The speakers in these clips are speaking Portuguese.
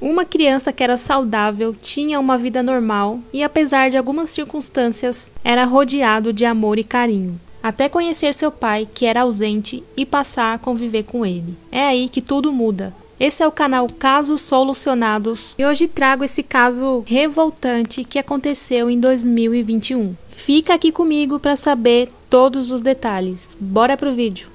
Uma criança que era saudável, tinha uma vida normal e, apesar de algumas circunstâncias, era rodeado de amor e carinho. Até conhecer seu pai, que era ausente, e passar a conviver com ele. É aí que tudo muda. Esse é o canal Casos Solucionados e hoje trago esse caso revoltante que aconteceu em 2021. Fica aqui comigo para saber todos os detalhes. Bora pro vídeo!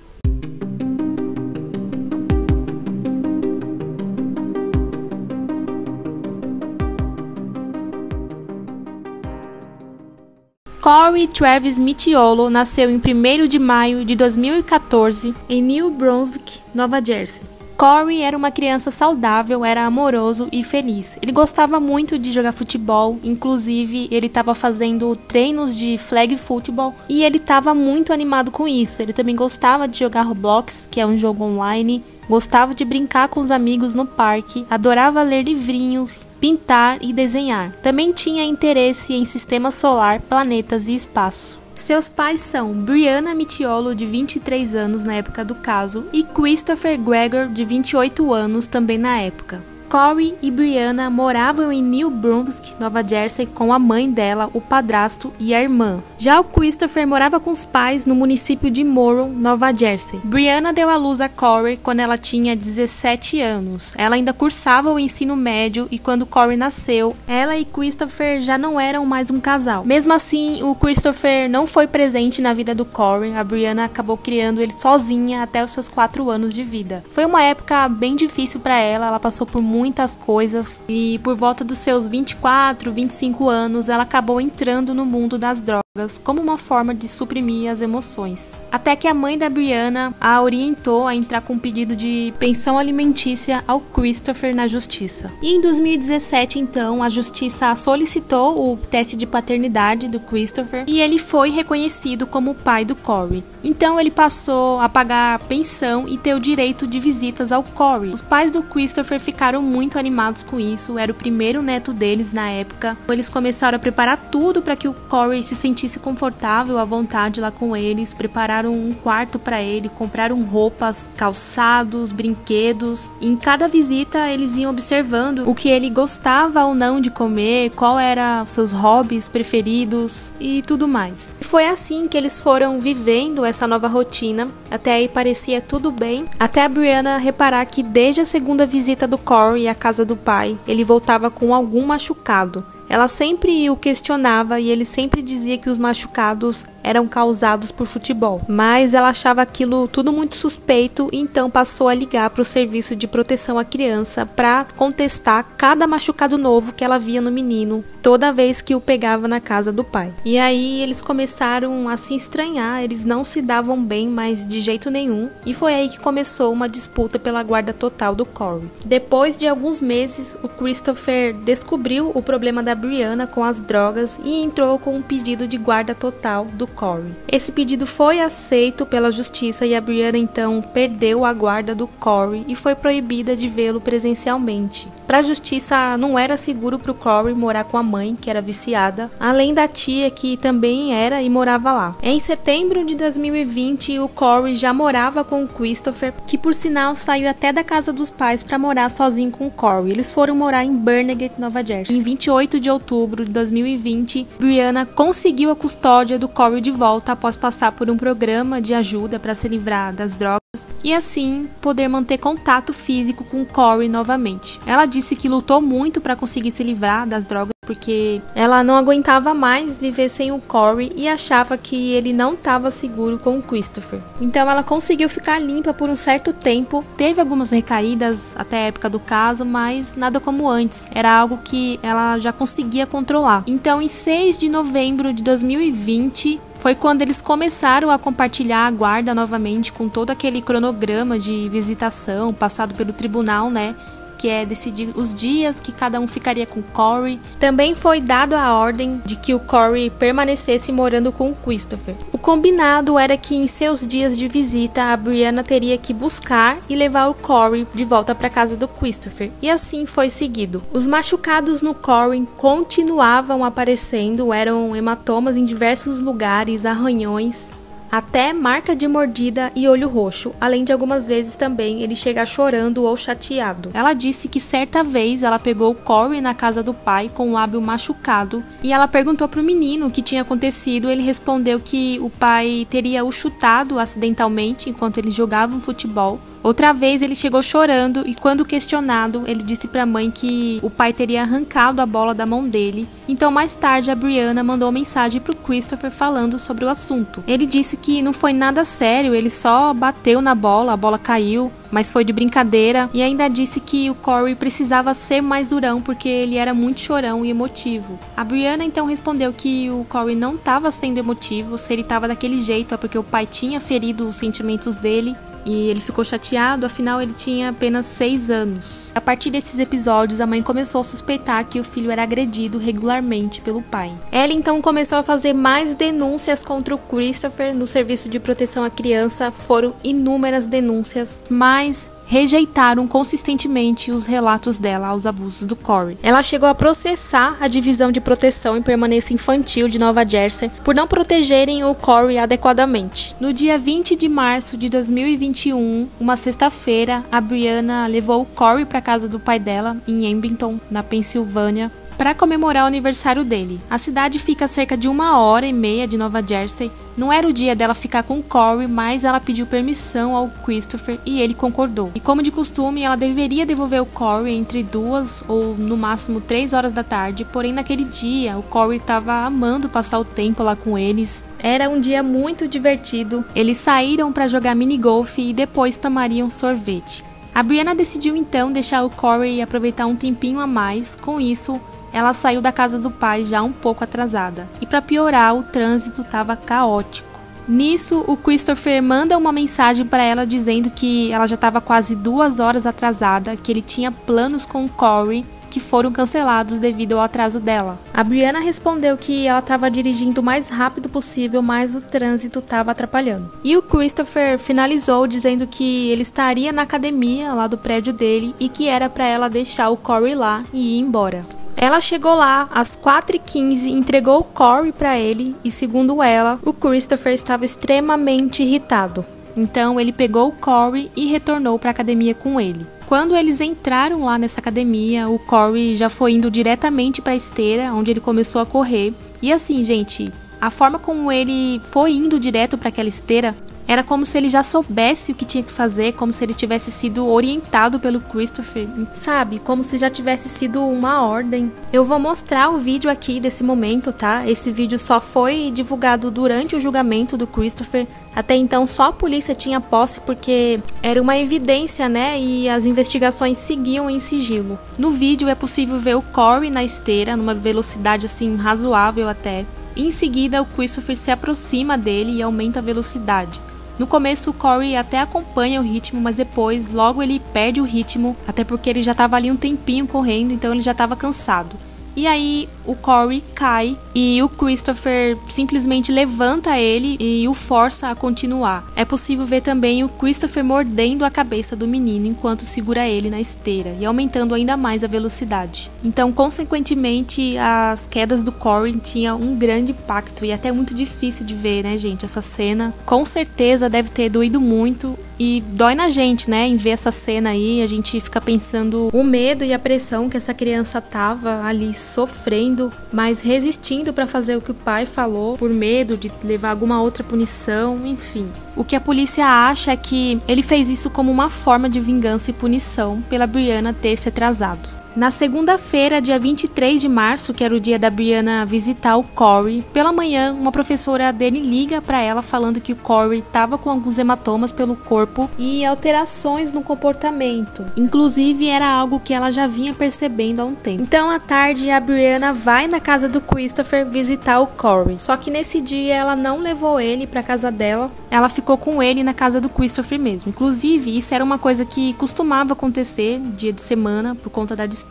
Corey Travis Mitiolo nasceu em 1º de maio de 2014 em New Brunswick, Nova Jersey. Corey era uma criança saudável, era amoroso e feliz. Ele gostava muito de jogar futebol, inclusive ele estava fazendo treinos de flag football e ele estava muito animado com isso. Ele também gostava de jogar Roblox, que é um jogo online, gostava de brincar com os amigos no parque, adorava ler livrinhos, pintar e desenhar. Também tinha interesse em sistema solar, planetas e espaço. Seus pais são Brianna Mitiolo, de 23 anos na época do caso, e Christopher Gregor, de 28 anos também na época. Corey e Brianna moravam em New Brunswick, Nova Jersey, com a mãe dela, o padrasto e a irmã. Já o Christopher morava com os pais no município de Morrow, Nova Jersey. Brianna deu à luz a Corey quando ela tinha 17 anos. Ela ainda cursava o ensino médio e quando Corey nasceu, ela e Christopher já não eram mais um casal. Mesmo assim, o Christopher não foi presente na vida do Corey. A Brianna acabou criando ele sozinha até os seus 4 anos de vida. Foi uma época bem difícil para ela, ela passou por muitas coisas e por volta dos seus 24, 25 anos ela acabou entrando no mundo das drogas como uma forma de suprimir as emoções. Até que a mãe da Brianna a orientou a entrar com um pedido de pensão alimentícia ao Christopher na justiça. E em 2017, então, a justiça solicitou o teste de paternidade do Christopher e ele foi reconhecido como o pai do Corey. Então ele passou a pagar pensão e ter o direito de visitas ao Corey. Os pais do Christopher ficaram muito animados com isso, era o primeiro neto deles na época. Eles começaram a preparar tudo para que o Corey se sentisse confortável, à vontade lá com eles, prepararam um quarto para ele, compraram roupas, calçados, brinquedos. Em cada visita eles iam observando o que ele gostava ou não de comer, qual eram seus hobbies preferidos e tudo mais. Foi assim que eles foram vivendo essa nova rotina, até aí parecia tudo bem, até a Brianna reparar que desde a segunda visita do Corey à casa do pai, ele voltava com algum machucado. Ela sempre o questionava e ele sempre dizia que os machucados eram causados por futebol. Mas ela achava aquilo tudo muito suspeito e então passou a ligar para o serviço de proteção à criança para contestar cada machucado novo que ela via no menino toda vez que o pegava na casa do pai. E aí eles começaram a se estranhar, eles não se davam bem mais de jeito nenhum e foi aí que começou uma disputa pela guarda total do Corey. Depois de alguns meses, o Christopher descobriu o problema da Brianna com as drogas e entrou com um pedido de guarda total do Corey. Esse pedido foi aceito pela justiça e a Brianna então perdeu a guarda do Corey e foi proibida de vê-lo presencialmente. Para a justiça não era seguro para o Corey morar com a mãe, que era viciada, além da tia que também era e morava lá. Em setembro de 2020, o Corey já morava com o Christopher, que por sinal saiu até da casa dos pais para morar sozinho com o Corey. Eles foram morar em Barnegat, Nova Jersey. Em 28 de outubro de 2020, Brianna conseguiu a custódia do Corey de volta após passar por um programa de ajuda para se livrar das drogas e assim poder manter contato físico com o Corey novamente. Ela disse que lutou muito para conseguir se livrar das drogas porque ela não aguentava mais viver sem o Corey e achava que ele não estava seguro com o Christopher. Então ela conseguiu ficar limpa por um certo tempo, teve algumas recaídas até a época do caso, mas nada como antes, era algo que ela já conseguia controlar. Então em 6 de novembro de 2020, foi quando eles começaram a compartilhar a guarda novamente com todo aquele cronograma de visitação passado pelo tribunal, né? Que é decidir os dias que cada um ficaria com o Corey. Também foi dado a ordem de que o Corey permanecesse morando com o Christopher. O combinado era que em seus dias de visita, a Brianna teria que buscar e levar o Corey de volta para casa do Christopher. E assim foi seguido. Os machucados no Corey continuavam aparecendo, eram hematomas em diversos lugares, arranhões. até marca de mordida e olho roxo, além de algumas vezes também ele chegar chorando ou chateado. Ela disse que certa vez ela pegou o Corey na casa do pai com o lábio machucado e ela perguntou pro menino o que tinha acontecido. Ele respondeu que o pai teria o chutado acidentalmente enquanto eles jogavam futebol. Outra vez ele chegou chorando e quando questionado, ele disse pra mãe que o pai teria arrancado a bola da mão dele. Então mais tarde a Brianna mandou mensagem pro Christopher falando sobre o assunto. Ele disse que não foi nada sério, ele só bateu na bola, a bola caiu, mas foi de brincadeira, e ainda disse que o Corey precisava ser mais durão porque ele era muito chorão e emotivo. A Brianna então respondeu que o Corey não estava sendo emotivo, se ele estava daquele jeito é porque o pai tinha ferido os sentimentos dele. E ele ficou chateado, afinal ele tinha apenas 6 anos. A partir desses episódios, a mãe começou a suspeitar que o filho era agredido regularmente pelo pai. Ela então começou a fazer mais denúncias contra o Christopher no serviço de proteção à criança. Foram inúmeras denúncias, mas rejeitaram consistentemente os relatos dela aos abusos do Corey. Ela chegou a processar a Divisão de Proteção e Permanência Infantil de Nova Jersey por não protegerem o Corey adequadamente. No dia 20 de março de 2021, uma sexta-feira, a Brianna levou o Corey para casa do pai dela, em Abington, na Pensilvânia, para comemorar o aniversário dele. A cidade fica a cerca de 1h30 de Nova Jersey. Não era o dia dela ficar com o Corey, mas ela pediu permissão ao Christopher e ele concordou. E como de costume, ela deveria devolver o Corey entre 2 ou no máximo 3 horas da tarde, porém naquele dia o Corey estava amando passar o tempo lá com eles. Era um dia muito divertido. Eles saíram para jogar minigolf e depois tomariam sorvete. A Brianna decidiu então deixar o Corey aproveitar um tempinho a mais. Com isso, ela saiu da casa do pai já um pouco atrasada. E para piorar, o trânsito estava caótico. Nisso, o Christopher manda uma mensagem para ela dizendo que ela já estava quase 2 horas atrasada, que ele tinha planos com o Corey que foram cancelados devido ao atraso dela. A Brianna respondeu que ela estava dirigindo o mais rápido possível, mas o trânsito estava atrapalhando. E o Christopher finalizou dizendo que ele estaria na academia lá do prédio dele e que era para ela deixar o Corey lá e ir embora. Ela chegou lá às 4h15 e entregou o Corey para ele e, segundo ela, o Christopher estava extremamente irritado. Então ele pegou o Corey e retornou para a academia com ele. Quando eles entraram lá nessa academia, o Corey já foi indo diretamente para a esteira, onde ele começou a correr. E assim, gente, a forma como ele foi indo direto para aquela esteira era como se ele já soubesse o que tinha que fazer, como se ele tivesse sido orientado pelo Christopher, sabe? Como se já tivesse sido uma ordem. Eu vou mostrar o vídeo aqui desse momento, tá? Esse vídeo só foi divulgado durante o julgamento do Christopher. Até então só a polícia tinha posse porque era uma evidência, né? E as investigações seguiam em sigilo. No vídeo é possível ver o Corey na esteira, numa velocidade assim razoável até. Em seguida o Christopher se aproxima dele e aumenta a velocidade. No começo o Corey até acompanha o ritmo, mas depois logo ele perde o ritmo, até porque ele já estava ali um tempinho correndo, então ele já estava cansado. E aí o Corey cai e o Christopher simplesmente levanta ele e o força a continuar. É possível ver também o Christopher mordendo a cabeça do menino enquanto segura ele na esteira e aumentando ainda mais a velocidade. Então, consequentemente, as quedas do Corey tinham um grande impacto e até muito difícil de ver, né, gente? Essa cena com certeza deve ter doído muito. E dói na gente, né, em ver essa cena aí, a gente fica pensando o medo e a pressão que essa criança tava ali sofrendo, mas resistindo para fazer o que o pai falou, por medo de levar alguma outra punição, enfim. O que a polícia acha é que ele fez isso como uma forma de vingança e punição pela Brianna ter se atrasado. Na segunda-feira, dia 23 de março, que era o dia da Brianna visitar o Corey, pela manhã, uma professora dele liga para ela falando que o Corey estava com alguns hematomas pelo corpo e alterações no comportamento. Inclusive, era algo que ela já vinha percebendo há um tempo. Então, à tarde, a Brianna vai na casa do Christopher visitar o Corey. Só que nesse dia, ela não levou ele para casa dela. Ela ficou com ele na casa do Christopher mesmo. Inclusive, isso era uma coisa que costumava acontecer dia de semana, por conta da distância.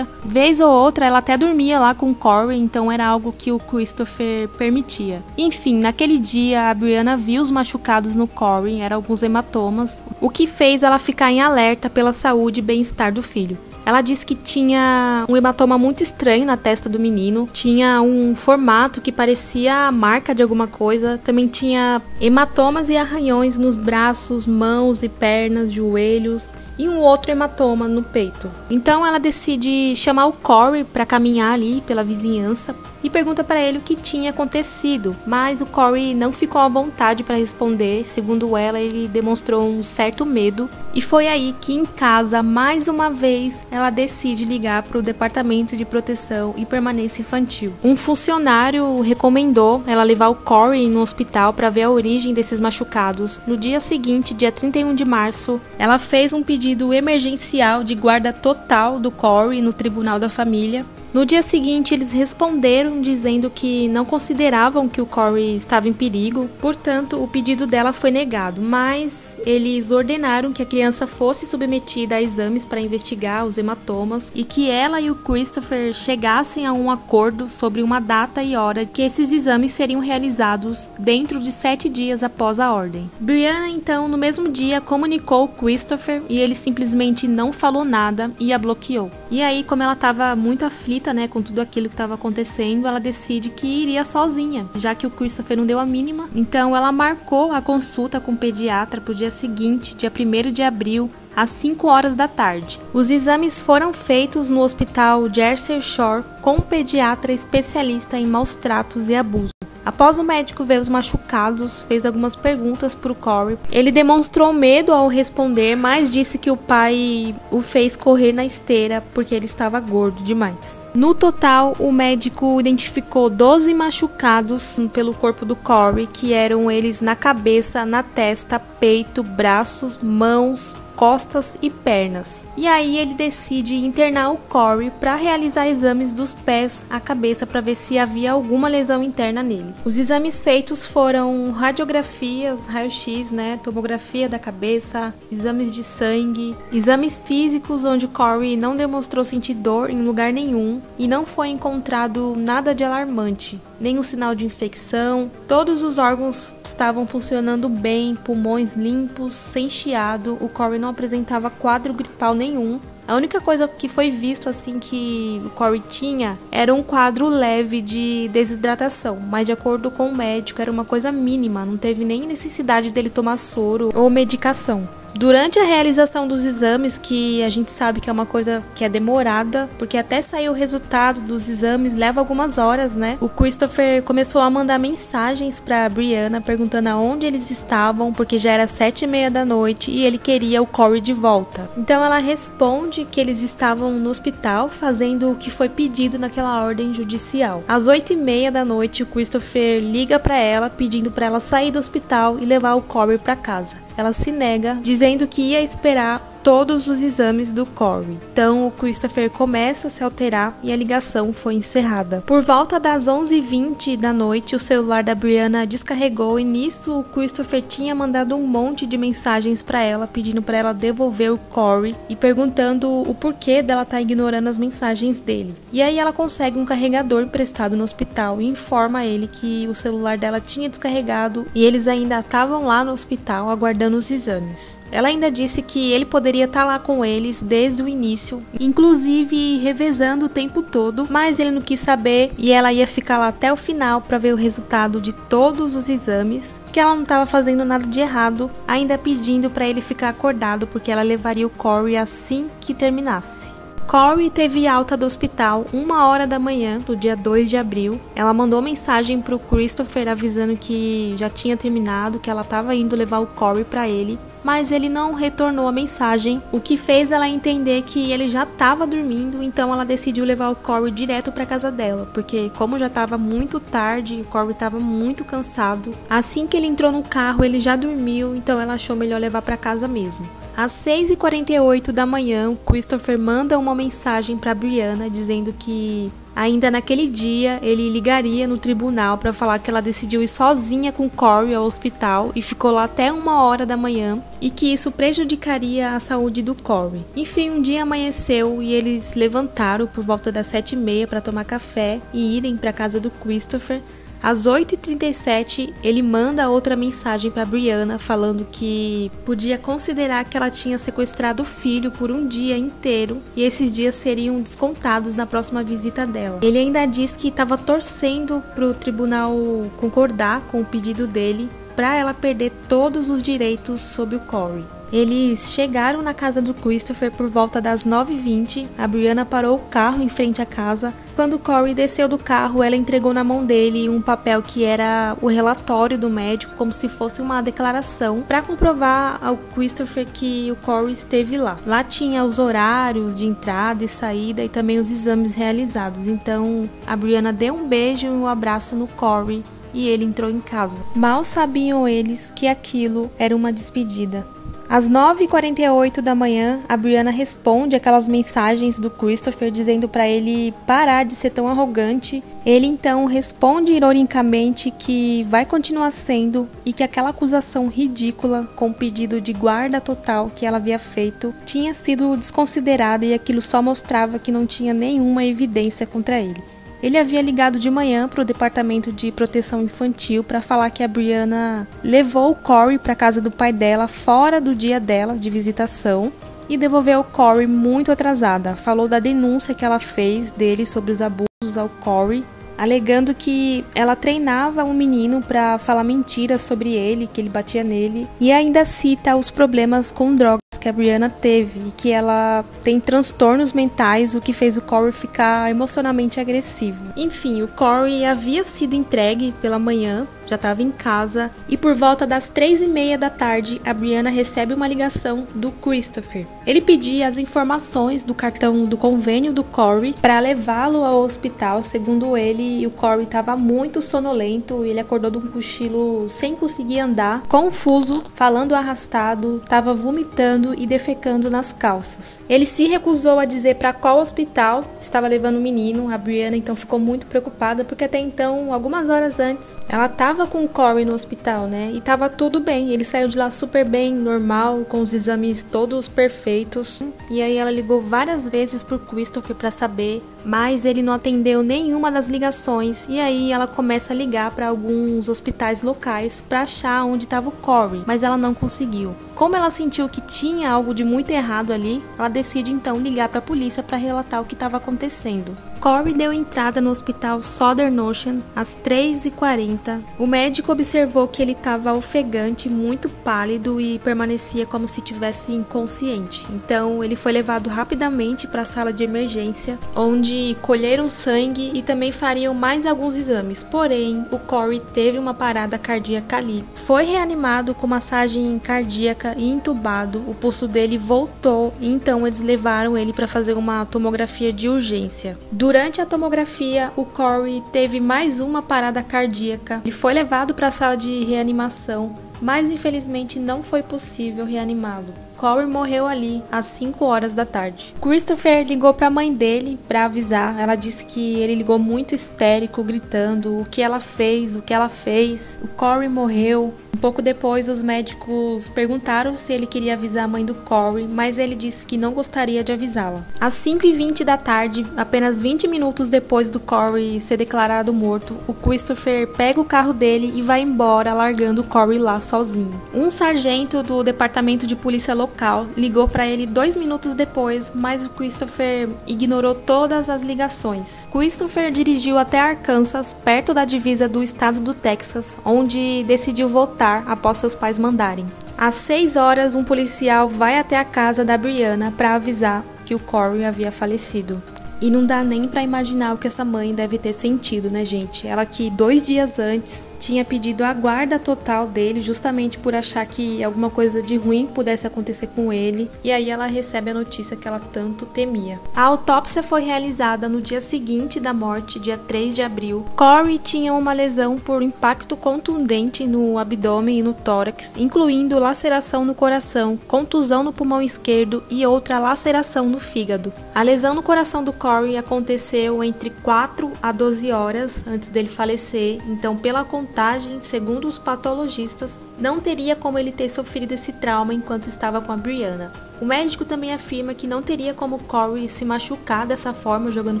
Vez ou outra, ela até dormia lá com o Corey, então era algo que o Christopher permitia. Enfim, naquele dia, a Brianna viu os machucados no Corey, eram alguns hematomas, o que fez ela ficar em alerta pela saúde e bem-estar do filho. Ela disse que tinha um hematoma muito estranho na testa do menino, tinha um formato que parecia a marca de alguma coisa, também tinha hematomas e arranhões nos braços, mãos e pernas, joelhos e um outro hematoma no peito. Então ela decide chamar o Corey para caminhar ali pela vizinhança e pergunta para ele o que tinha acontecido, mas o Corey não ficou à vontade para responder. Segundo ela, ele demonstrou um certo medo, e foi aí que em casa, mais uma vez, ela decide ligar para o Departamento de Proteção e Permanência Infantil. Um funcionário recomendou ela levar o Corey no hospital para ver a origem desses machucados. No dia seguinte, dia 31 de março, ela fez um pedido emergencial de guarda total do Corey no Tribunal da Família. No dia seguinte, eles responderam dizendo que não consideravam que o Corey estava em perigo, portanto, o pedido dela foi negado, mas eles ordenaram que a criança fosse submetida a exames para investigar os hematomas e que ela e o Christopher chegassem a um acordo sobre uma data e hora que esses exames seriam realizados dentro de 7 dias após a ordem. Brianna, então, no mesmo dia, comunicou o Christopher e ele simplesmente não falou nada e a bloqueou. E aí, como ela estava muito aflita, com tudo aquilo que estava acontecendo, ela decide que iria sozinha, já que o Christopher não deu a mínima. Então ela marcou a consulta com o pediatra para o dia seguinte, dia 1º de abril, às 5 horas da tarde. Os exames foram feitos no hospital Jersey Shore com um pediatra especialista em maus tratos e abuso. Após o médico ver os machucados, fez algumas perguntas para o Corey. Ele demonstrou medo ao responder, mas disse que o pai o fez correr na esteira porque ele estava gordo demais. No total, o médico identificou 12 machucados pelo corpo do Corey, que eram eles na cabeça, na testa, peito, braços, mãos, costas e pernas. E aí ele decide internar o Corey para realizar exames dos pés à cabeça para ver se havia alguma lesão interna nele. Os exames feitos foram radiografias, raio-x, tomografia da cabeça, exames de sangue, exames físicos onde o Corey não demonstrou sentir dor em lugar nenhum e não foi encontrado nada de alarmante, nenhum sinal de infecção. Todos os órgãos estavam funcionando bem, pulmões limpos, sem chiado. O Corey não apresentava quadro gripal nenhum. A única coisa que foi visto assim que o Corey tinha era um quadro leve de desidratação, mas de acordo com o médico era uma coisa mínima, não teve nem necessidade dele tomar soro ou medicação. Durante a realização dos exames, que a gente sabe que é uma coisa que é demorada, porque até sair o resultado dos exames leva algumas horas, o Christopher começou a mandar mensagens para Brianna perguntando aonde eles estavam, porque já era 7h30 da noite e ele queria o Corey de volta. Então ela responde que eles estavam no hospital fazendo o que foi pedido naquela ordem judicial. Às 8h30 da noite, o Christopher liga para ela pedindo para ela sair do hospital e levar o Corey para casa. Ela se nega, dizendo que ia esperar todos os exames do Corey. Então o Christopher começa a se alterar e a ligação foi encerrada. Por volta das 11h20 da noite, o celular da Brianna descarregou e nisso o Christopher tinha mandado um monte de mensagens para ela, pedindo para ela devolver o Corey e perguntando o porquê dela estar ignorando as mensagens dele. E aí ela consegue um carregador emprestado no hospital e informa a ele que o celular dela tinha descarregado e eles ainda estavam lá no hospital aguardando os exames. Ela ainda disse que ele poderia estar lá com eles desde o início, inclusive revezando o tempo todo, mas ele não quis saber e ela ia ficar lá até o final para ver o resultado de todos os exames, que ela não estava fazendo nada de errado, ainda pedindo para ele ficar acordado porque ela levaria o Corey assim que terminasse. Corey teve alta do hospital 1h da manhã do dia 2 de abril. Ela mandou mensagem para o Christopher avisando que já tinha terminado, que ela estava indo levar o Corey para ele, mas ele não retornou a mensagem, o que fez ela entender que ele já estava dormindo. Então ela decidiu levar o Corey direto para casa dela, porque como já estava muito tarde, o Corey estava muito cansado. Assim que ele entrou no carro, ele já dormiu, então ela achou melhor levar para casa mesmo. Às 6h48 da manhã, o Christopher manda uma mensagem para Brianna dizendo que ainda naquele dia ele ligaria no tribunal para falar que ela decidiu ir sozinha com Corey ao hospital e ficou lá até 1h da manhã e que isso prejudicaria a saúde do Corey. Enfim, um dia amanheceu e eles levantaram por volta das 7h30 para tomar café e irem para casa do Christopher. Às 8h37, ele manda outra mensagem para Brianna falando que podia considerar que ela tinha sequestrado o filho por um dia inteiro e esses dias seriam descontados na próxima visita dela. Ele ainda diz que estava torcendo para o tribunal concordar com o pedido dele para ela perder todos os direitos sobre o Corey. Eles chegaram na casa do Christopher por volta das 9h20. A Brianna parou o carro em frente à casa. Quando o Corey desceu do carro, ela entregou na mão dele um papel que era o relatório do médico, como se fosse uma declaração, para comprovar ao Christopher que o Corey esteve lá. Lá tinha os horários de entrada e saída e também os exames realizados. Então, a Brianna deu um beijo e um abraço no Corey e ele entrou em casa. Mal sabiam eles que aquilo era uma despedida. Às 9h48 da manhã, a Brianna responde aquelas mensagens do Christopher dizendo para ele parar de ser tão arrogante. Ele então responde ironicamente que vai continuar sendo e que aquela acusação ridícula com o pedido de guarda total que ela havia feito tinha sido desconsiderada e aquilo só mostrava que não tinha nenhuma evidência contra ele. Ele havia ligado de manhã para o departamento de proteção infantil para falar que a Brianna levou o Corey para a casa do pai dela fora do dia dela de visitação e devolveu o Corey muito atrasada. Falou da denúncia que ela fez dele sobre os abusos ao Corey, alegando que ela treinava um menino para falar mentiras sobre ele, que ele batia nele, e ainda cita os problemas com drogas que a Brianna teve e que ela tem transtornos mentais, o que fez o Corey ficar emocionalmente agressivo. Enfim, o Corey havia sido entregue pela manhã, já estava em casa, e por volta das 3h30 da tarde, a Brianna recebe uma ligação do Christopher. Ele pedia as informações do cartão do convênio do Corey para levá-lo ao hospital. Segundo ele, o Corey estava muito sonolento, ele acordou de um cochilo sem conseguir andar, confuso, falando arrastado, estava vomitando e defecando nas calças. Ele se recusou a dizer para qual hospital estava levando o menino. A Brianna então ficou muito preocupada, porque até então, algumas horas antes, ela estava com o Corey no hospital, né? E tava tudo bem, ele saiu de lá super bem, normal, com os exames todos perfeitos. E aí ela ligou várias vezes pro Christopher para saber, mas ele não atendeu nenhuma das ligações. E aí ela começa a ligar para alguns hospitais locais para achar onde estava o Corey, mas ela não conseguiu. Como ela sentiu que tinha algo de muito errado ali, ela decide então ligar para a polícia para relatar o que estava acontecendo. Corey deu entrada no hospital Southern Ocean às 3h40. O médico observou que ele estava ofegante, muito pálido e permanecia como se estivesse inconsciente. Então ele foi levado rapidamente para a sala de emergência, onde colheram sangue e também fariam mais alguns exames. Porém, o Corey teve uma parada cardíaca ali. Foi reanimado com massagem cardíaca e entubado. O pulso dele voltou e então eles levaram ele para fazer uma tomografia de urgência. Durante a tomografia, o Corey teve mais uma parada cardíaca. Ele foi levado para a sala de reanimação, mas infelizmente não foi possível reanimá-lo. Corey morreu ali às 5 horas da tarde. Christopher ligou para a mãe dele para avisar. Ela disse que ele ligou muito histérico, gritando o que ela fez, o que ela fez. O Corey morreu. Um pouco depois, os médicos perguntaram se ele queria avisar a mãe do Corey, mas ele disse que não gostaria de avisá-la. Às 5h20 da tarde, apenas 20 minutos depois do Corey ser declarado morto, o Christopher pega o carro dele e vai embora, largando o Corey lá sozinho. Um sargento do departamento de polícia local ligou para ele 2 minutos depois, mas o Christopher ignorou todas as ligações. Christopher dirigiu até Arkansas, perto da divisa do estado do Texas, onde decidiu voltar após seus pais mandarem. Às 6 horas, um policial vai até a casa da Brianna para avisar que o Corey havia falecido. E não dá nem pra imaginar o que essa mãe deve ter sentido, né, gente? Ela que 2 dias antes tinha pedido a guarda total dele, justamente por achar que alguma coisa de ruim pudesse acontecer com ele. E aí ela recebe a notícia que ela tanto temia. A autópsia foi realizada no dia seguinte da morte, dia 3 de abril. Corey tinha uma lesão por impacto contundente no abdômen e no tórax, incluindo laceração no coração, contusão no pulmão esquerdo e outra laceração no fígado. A lesão no coração do Corey aconteceu entre 4 a 12 horas antes dele falecer, então pela contagem, segundo os patologistas, não teria como ele ter sofrido esse trauma enquanto estava com a Brianna. O médico também afirma que não teria como Corey se machucar dessa forma jogando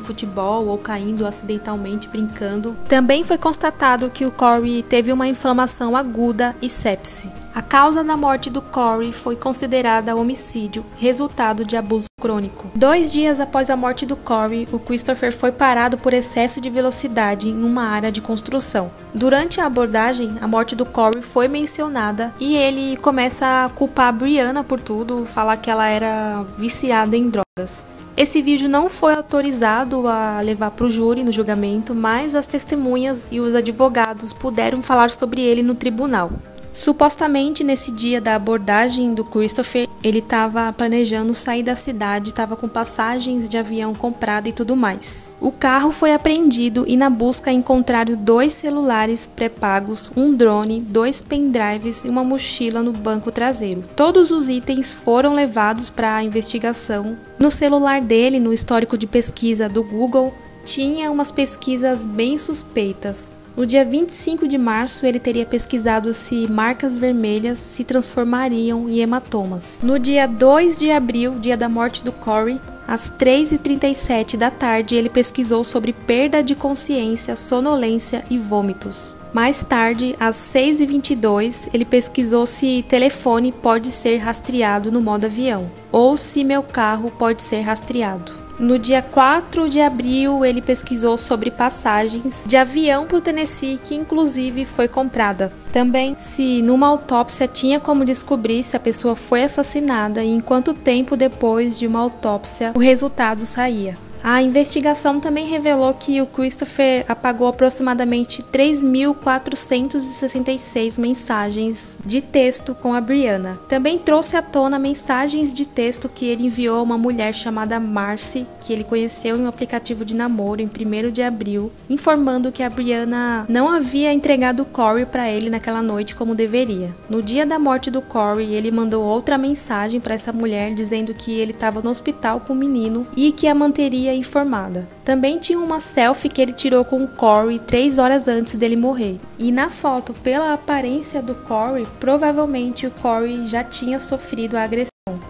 futebol ou caindo acidentalmente brincando. Também foi constatado que o Corey teve uma inflamação aguda e sepse. A causa da morte do Corey foi considerada homicídio, resultado de abuso crônico. 2 dias após a morte do Corey, o Christopher foi parado por excesso de velocidade em uma área de construção. Durante a abordagem, a morte do Corey foi mencionada e ele começa a culpar a Brianna por tudo, falar que ela era viciada em drogas. Esse vídeo não foi autorizado a levar para o júri no julgamento, mas as testemunhas e os advogados puderam falar sobre ele no tribunal. Supostamente, nesse dia da abordagem do Christopher, ele estava planejando sair da cidade, estava com passagens de avião comprada e tudo mais. O carro foi apreendido e na busca encontraram 2 celulares pré-pagos, um drone, 2 pendrives e uma mochila no banco traseiro. Todos os itens foram levados para a investigação. No celular dele, no histórico de pesquisa do Google, tinha umas pesquisas bem suspeitas. No dia 25 de março, ele teria pesquisado se marcas vermelhas se transformariam em hematomas. No dia 2 de abril, dia da morte do Corey, às 3h37 da tarde, ele pesquisou sobre perda de consciência, sonolência e vômitos. Mais tarde, às 6h22, ele pesquisou se telefone pode ser rastreado no modo avião, ou se meu carro pode ser rastreado. No dia 4 de abril, ele pesquisou sobre passagens de avião para o Tennessee, que inclusive foi comprada. Também se numa autópsia tinha como descobrir se a pessoa foi assassinada e em quanto tempo depois de uma autópsia o resultado saía. A investigação também revelou que o Christopher apagou aproximadamente 3.466 mensagens de texto com a Brianna. Também trouxe à tona mensagens de texto que ele enviou a uma mulher chamada Marcy, que ele conheceu em um aplicativo de namoro em 1º de abril, informando que a Brianna não havia entregado o Corey para ele naquela noite como deveria. No dia da morte do Corey, ele mandou outra mensagem para essa mulher dizendo que ele estava no hospital com o menino e que a manteria informada. Também tinha uma selfie que ele tirou com o Corey 3 horas antes dele morrer. E na foto, pela aparência do Corey, provavelmente o Corey já tinha sofrido a agressão.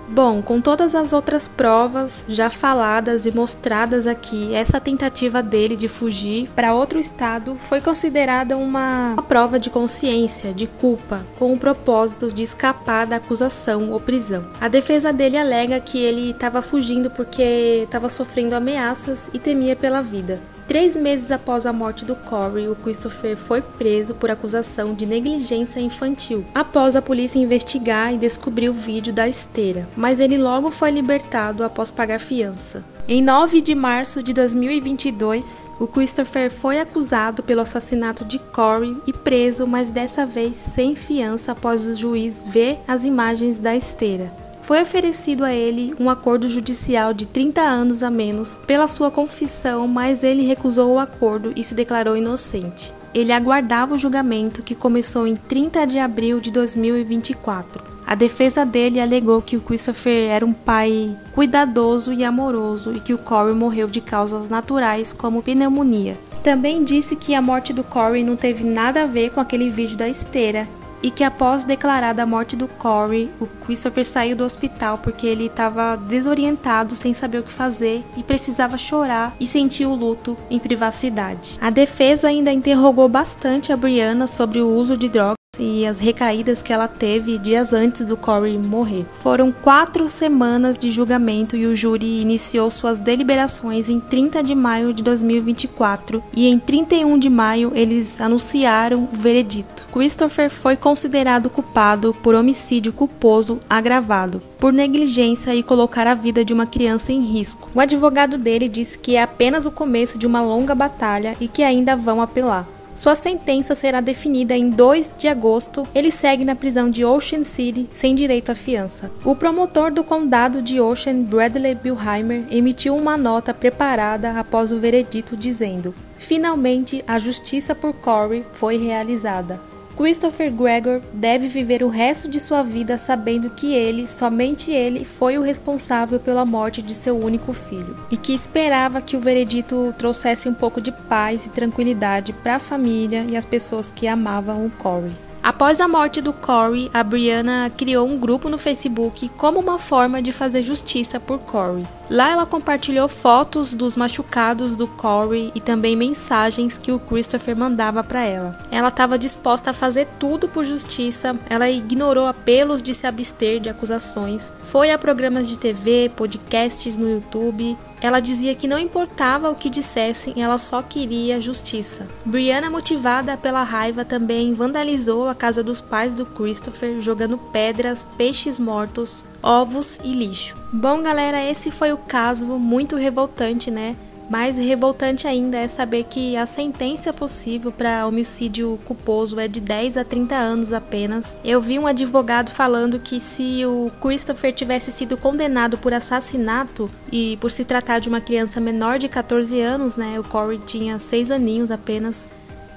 Bom, com todas as outras provas já faladas e mostradas aqui, essa tentativa dele de fugir para outro estado foi considerada uma prova de consciência, de culpa, com o propósito de escapar da acusação ou prisão. A defesa dele alega que ele estava fugindo porque estava sofrendo ameaças e temia pela vida. 3 meses após a morte do Corey, o Christopher foi preso por acusação de negligência infantil, após a polícia investigar e descobrir o vídeo da esteira, mas ele logo foi libertado após pagar fiança. Em 9 de março de 2022, o Christopher foi acusado pelo assassinato de Corey e preso, mas dessa vez sem fiança após o juiz ver as imagens da esteira. Foi oferecido a ele um acordo judicial de 30 anos a menos pela sua confissão, mas ele recusou o acordo e se declarou inocente. Ele aguardava o julgamento, que começou em 30 de abril de 2024. A defesa dele alegou que o Christopher era um pai cuidadoso e amoroso e que o Corey morreu de causas naturais como pneumonia. Também disse que a morte do Corey não teve nada a ver com aquele vídeo da esteira, e que após declarar a morte do Corey, o Christopher saiu do hospital porque ele estava desorientado, sem saber o que fazer e precisava chorar e sentir o luto em privacidade. A defesa ainda interrogou bastante a Brianna sobre o uso de drogas e as recaídas que ela teve dias antes do Corey morrer. Foram 4 semanas de julgamento e o júri iniciou suas deliberações em 30 de maio de 2024 e em 31 de maio eles anunciaram o veredito. Christopher foi considerado culpado por homicídio culposo agravado, por negligência e colocar a vida de uma criança em risco. O advogado dele disse que é apenas o começo de uma longa batalha e que ainda vão apelar. Sua sentença será definida em 2 de agosto. Ele segue na prisão de Ocean City sem direito à fiança. O promotor do condado de Ocean, Bradley Billheimer, emitiu uma nota preparada após o veredito dizendo: "Finalmente, a justiça por Corey foi realizada. Christopher Gregor deve viver o resto de sua vida sabendo que ele, somente ele, foi o responsável pela morte de seu único filho, e que esperava que o veredito trouxesse um pouco de paz e tranquilidade para a família e as pessoas que amavam o Corey." Após a morte do Corey, a Brianna criou um grupo no Facebook como uma forma de fazer justiça por Corey. Lá ela compartilhou fotos dos machucados do Corey e também mensagens que o Christopher mandava para ela. Ela estava disposta a fazer tudo por justiça, ela ignorou apelos de se abster de acusações, foi a programas de TV, podcasts no YouTube. Ela dizia que não importava o que dissessem, ela só queria justiça. Brianna, motivada pela raiva, também vandalizou a casa dos pais do Christopher, jogando pedras, peixes mortos, ovos e lixo. Bom, galera, esse foi o caso, muito revoltante, né? Mais revoltante ainda é saber que a sentença possível para homicídio culposo é de 10 a 30 anos apenas. Eu vi um advogado falando que se o Christopher tivesse sido condenado por assassinato e por se tratar de uma criança menor de 14 anos, né? O Corey tinha 6 aninhos apenas.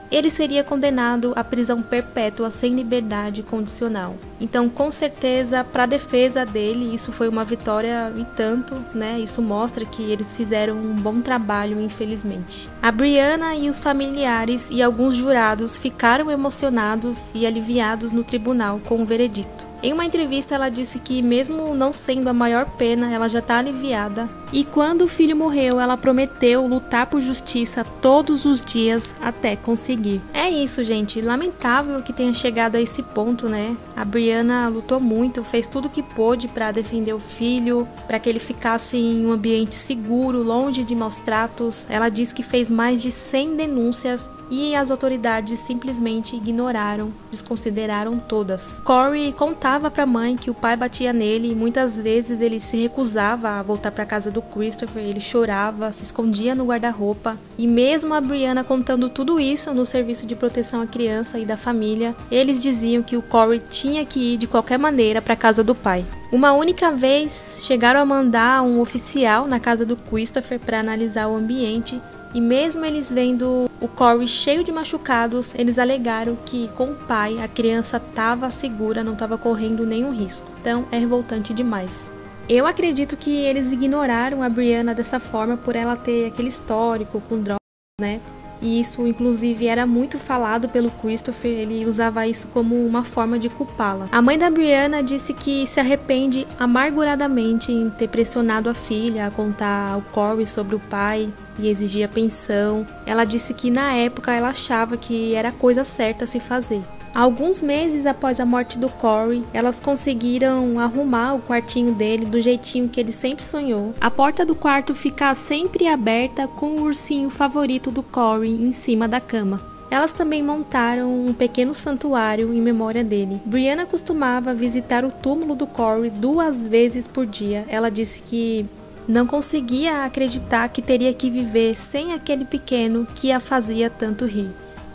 Ele seria condenado à prisão perpétua sem liberdade condicional. Então, com certeza, para a defesa dele, isso foi uma vitória e tanto, né? Isso mostra que eles fizeram um bom trabalho, infelizmente. A Brianna e os familiares e alguns jurados ficaram emocionados e aliviados no tribunal com o veredito. Em uma entrevista, ela disse que, mesmo não sendo a maior pena, ela já está aliviada. E quando o filho morreu, ela prometeu lutar por justiça todos os dias até conseguir. É isso, gente. Lamentável que tenha chegado a esse ponto, né? A Brianna lutou muito, fez tudo o que pôde para defender o filho, para que ele ficasse em um ambiente seguro, longe de maus tratos. Ela diz que fez mais de 100 denúncias e as autoridades simplesmente ignoraram, desconsideraram todas. Corey contava para a mãe que o pai batia nele e muitas vezes ele se recusava a voltar para casa do Christopher, ele chorava, se escondia no guarda-roupa. E mesmo a Brianna contando tudo isso no serviço de proteção à criança e da família, eles diziam que o Corey tinha que ir de qualquer maneira para a casa do pai. Uma única vez chegaram a mandar um oficial na casa do Christopher para analisar o ambiente. E mesmo eles vendo o Corey cheio de machucados, eles alegaram que com o pai a criança estava segura, não estava correndo nenhum risco. Então é revoltante demais. Eu acredito que eles ignoraram a Brianna dessa forma por ela ter aquele histórico com drogas, né? E isso, inclusive, era muito falado pelo Christopher, ele usava isso como uma forma de culpá-la. A mãe da Brianna disse que se arrepende amarguradamente em ter pressionado a filha a contar ao Corey sobre o pai e exigir a pensão. Ela disse que na época ela achava que era a coisa certa a se fazer. Alguns meses após a morte do Corey, elas conseguiram arrumar o quartinho dele do jeitinho que ele sempre sonhou. A porta do quarto fica sempre aberta com o ursinho favorito do Corey em cima da cama. Elas também montaram um pequeno santuário em memória dele. Brianna costumava visitar o túmulo do Corey 2 vezes por dia. Ela disse que não conseguia acreditar que teria que viver sem aquele pequeno que a fazia tanto rir.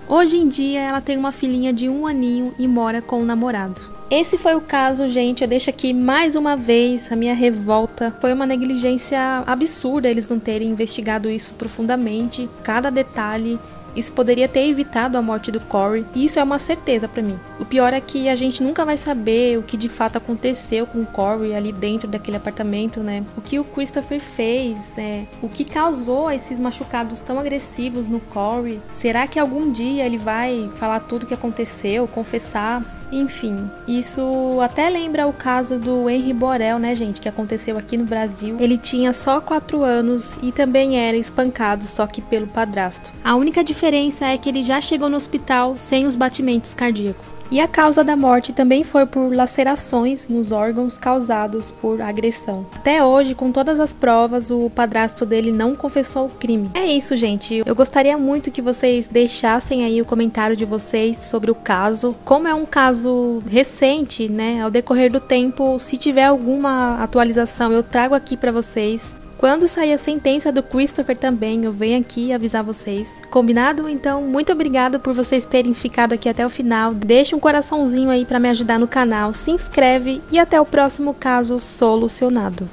Hoje em dia, ela tem uma filhinha de 1 aninho e mora com o namorado. Esse foi o caso, gente. Eu deixo aqui mais uma vez a minha revolta. Foi uma negligência absurda eles não terem investigado isso profundamente, cada detalhe. Isso poderia ter evitado a morte do Corey, e isso é uma certeza pra mim. O pior é que a gente nunca vai saber o que de fato aconteceu com o Corey ali dentro daquele apartamento, né? O que o Christopher fez, o que causou esses machucados tão agressivos no Corey. Será que algum dia ele vai falar tudo o que aconteceu, confessar? Enfim, isso até lembra o caso do Henry Borel, né, gente, que aconteceu aqui no Brasil. Ele tinha só 4 anos e também era espancado, só que pelo padrasto. A única diferença é que ele já chegou no hospital sem os batimentos cardíacos. E a causa da morte também foi por lacerações nos órgãos causados por agressão. Até hoje, com todas as provas, o padrasto dele não confessou o crime. É isso, gente. Eu gostaria muito que vocês deixassem aí o comentário de vocês sobre o caso. Como é um caso recente, né? Ao decorrer do tempo, se tiver alguma atualização, eu trago aqui pra vocês. Quando sair a sentença do Christopher também, eu venho aqui avisar vocês. Combinado? Então, muito obrigado por vocês terem ficado aqui até o final. Deixa um coraçãozinho aí pra me ajudar no canal, se inscreve e até o próximo caso solucionado.